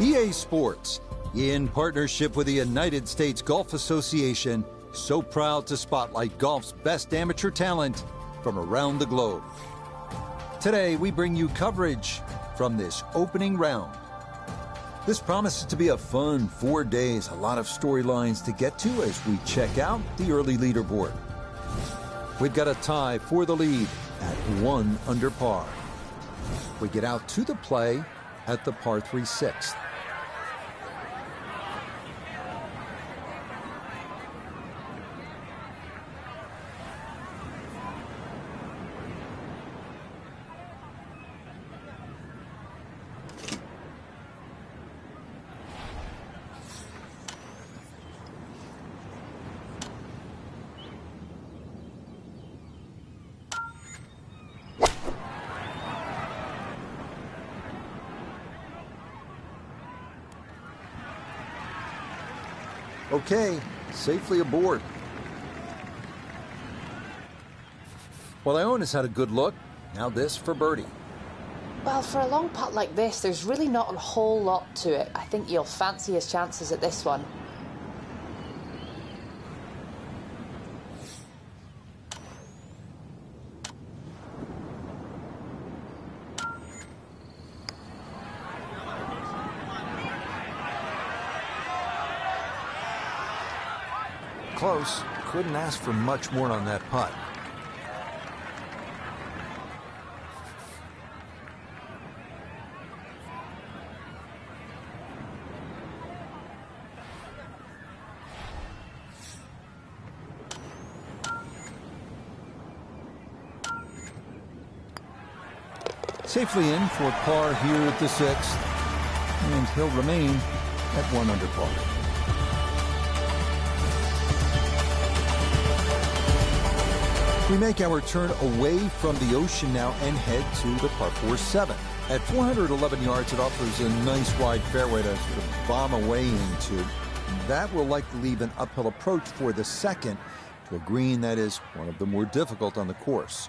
PGA Sports, in partnership with the United States Golf Association, so proud to spotlight golf's best amateur talent from around the globe. Today, we bring you coverage from this opening round. This promises to be a fun 4 days, a lot of storylines to get to as we check out the early leaderboard. We've got a tie for the lead at 1 under par. We get out to the play at the par 3 6th. Okay, safely aboard. Well, Ione has had a good look. Now this for birdie. Well, for a long putt like this, there's really not a whole lot to it. I think you'll fancy his chances at this one. Close. Couldn't ask for much more on that putt. Safely in for par here at the 6th. And he'll remain at 1 under par. We make our turn away from the ocean now and head to the par 4 7. At 411 yards, it offers a nice wide fairway to sort of bomb away into. That will likely leave an uphill approach for the second to a green that is one of the more difficult on the course.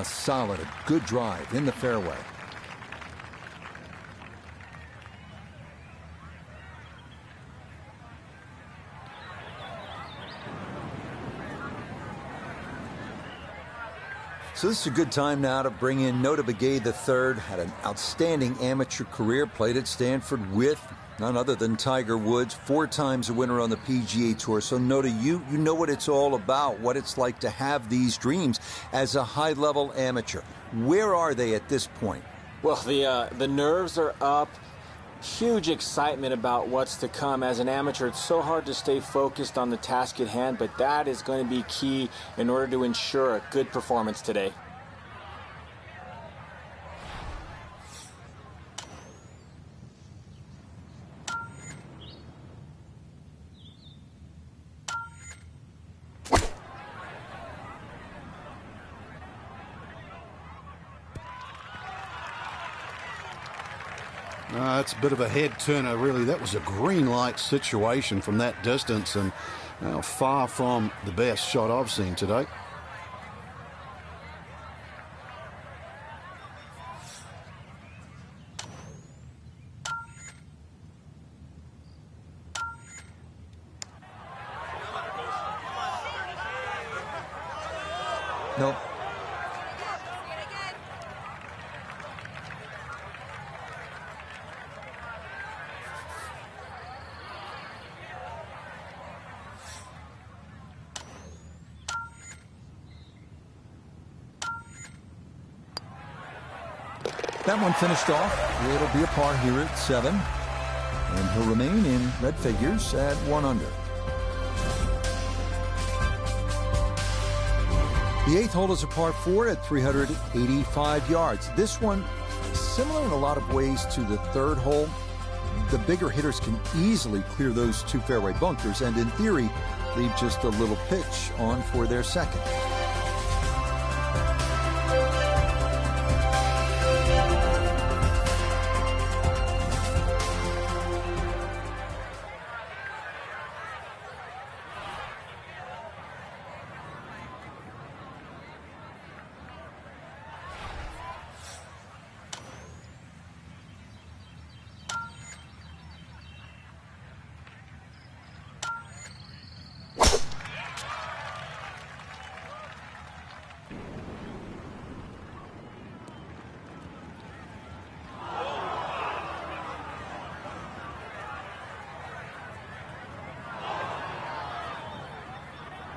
Solid, a good drive in the fairway. So this is a good time now to bring in Nota Begay III. Had an outstanding amateur career, played at Stanford with none other than Tiger Woods, 4 times a winner on the PGA Tour. So Nota, you know what it's all about, what it's like to have these dreams as a high-level amateur. Where are they at this point? Well, the nerves are up. Huge excitement about what's to come. As an amateur, it's so hard to stay focused on the task at hand, but that is going to be key in order to ensure a good performance today. It's a bit of a head turner, really. That was a green light situation from that distance, and far from the best shot I've seen today. Nope. That one finished off. It'll be a par here at 7. And he'll remain in red figures at 1 under. The 8th hole is a par 4 at 385 yards. This one, similar in a lot of ways to the 3rd hole. The bigger hitters can easily clear those 2 fairway bunkers, and in theory, leave just a little pitch on for their second.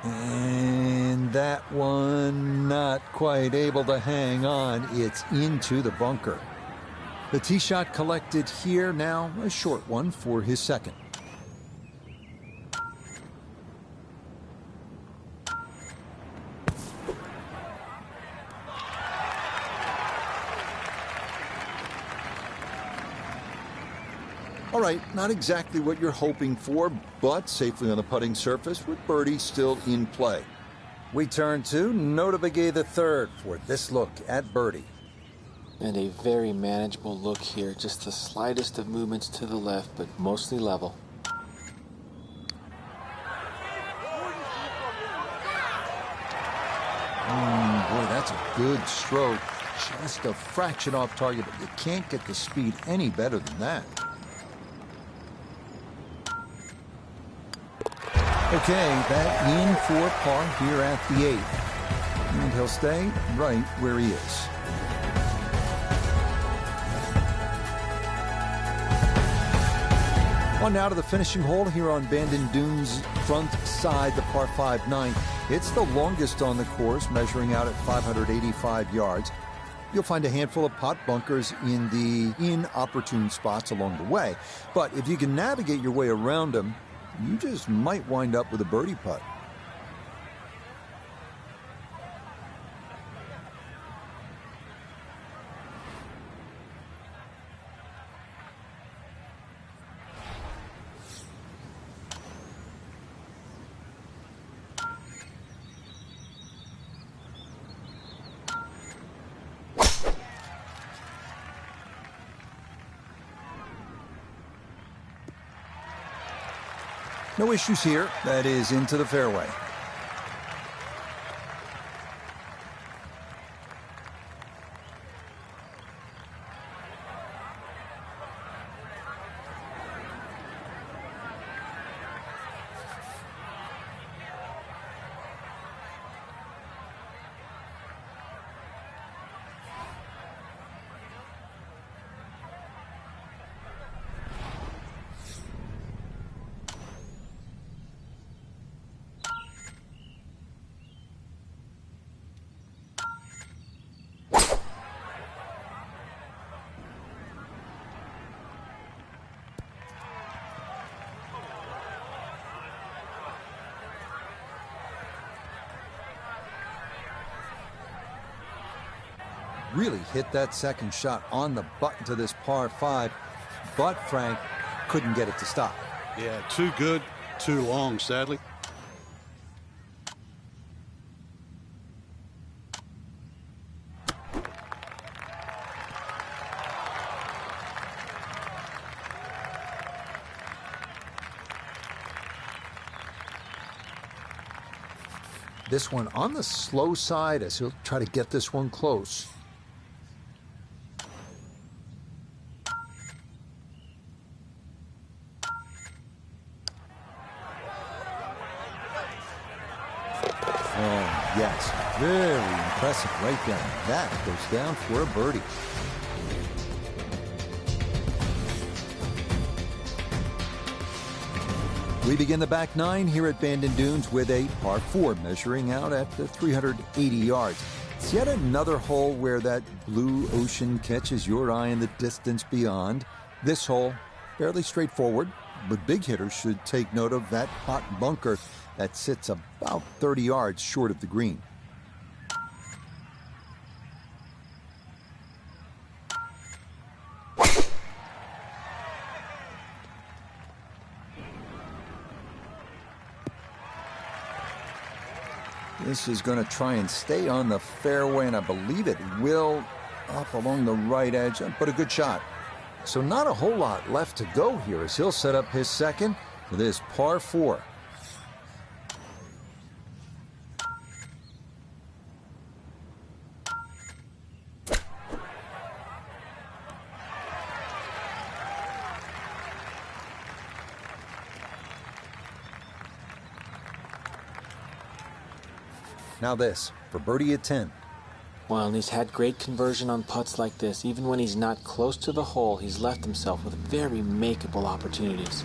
And that one not quite able to hang on. It's into the bunker. The tee shot collected here, now a short one for his second. All right, not exactly what you're hoping for, but safely on the putting surface with birdie still in play. We turn to Notavigay III for this look at birdie. And a very manageable look here. Just the slightest of movements to the left, but mostly level. Boy, that's a good stroke. Just a fraction off target, but you can't get the speed any better than that. Okay, that in for par here at the 8th. And he'll stay right where he is. On now to the finishing hole here on Bandon Dunes' front side, the par 5 9th. It's the longest on the course, measuring out at 585 yards. You'll find a handful of pot bunkers in the inopportune spots along the way. But if you can navigate your way around them, you just might wind up with a birdie putt. No issues here. That is into the fairway. Really hit that second shot on the button to this par 5, but Frank couldn't get it to stop. Yeah, too good, too long, sadly. This one on the slow side as he'll try to get this one close. Oh, yes. Very impressive right down. That goes down for a birdie. We begin the back 9 here at Bandon Dunes with a par 4 measuring out at 380 yards. It's yet another hole where that blue ocean catches your eye in the distance beyond. This hole, fairly straightforward, but big hitters should take note of that pot bunker that sits about 30 yards short of the green. This is going to try and stay on the fairway, and I believe it will, up along the right edge, but a good shot. So not a whole lot left to go here as he'll set up his second for this par 4. Now this, for birdie at 10. Well, and he's had great conversion on putts like this. Even when he's not close to the hole, he's left himself with very makeable opportunities.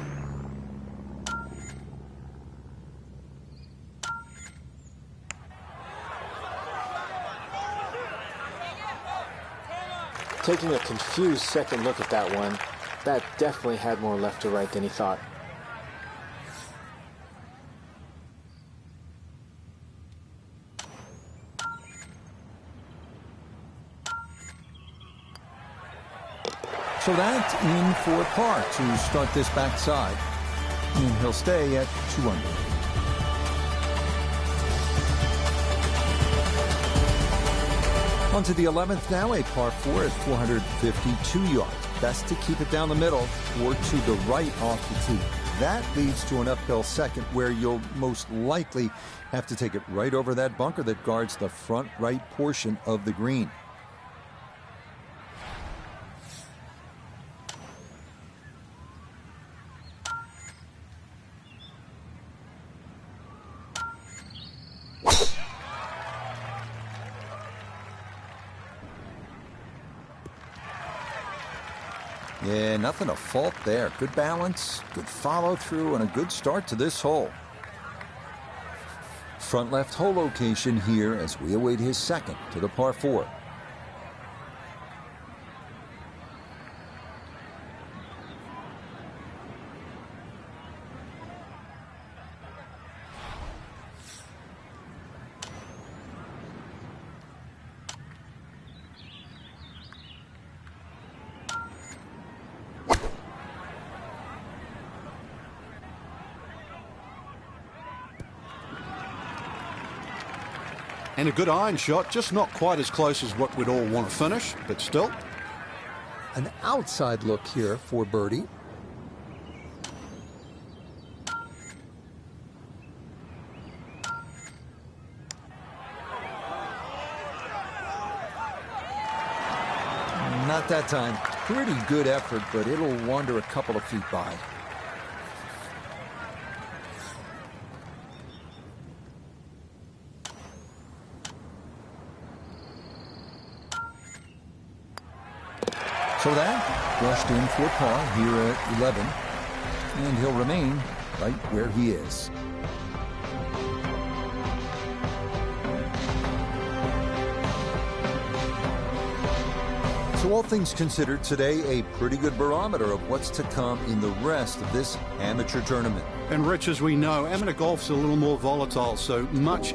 Taking a confused second look at that one, that definitely had more left to right than he thought. So that's in for par to start this backside. And he'll stay at 2 under. On to the 11th now, a par 4 at 452 yards. Best to keep it down the middle or to the right off the tee. That leads to an uphill second where you'll most likely have to take it right over that bunker that guards the front right portion of the green. Yeah, nothing to fault there. Good balance, good follow through, and a good start to this hole. Front left hole location here as we await his second to the par 4. And a good iron shot, just not quite as close as what we'd all want to finish, but still. An outside look here for birdie. Not that time. Pretty good effort, but it'll wander a couple of feet by. So that brushed in for par here at 11, and he'll remain right where he is. So all things considered, today a pretty good barometer of what's to come in the rest of this amateur tournament. And Rich, as we know, amateur golf's a little more volatile, so much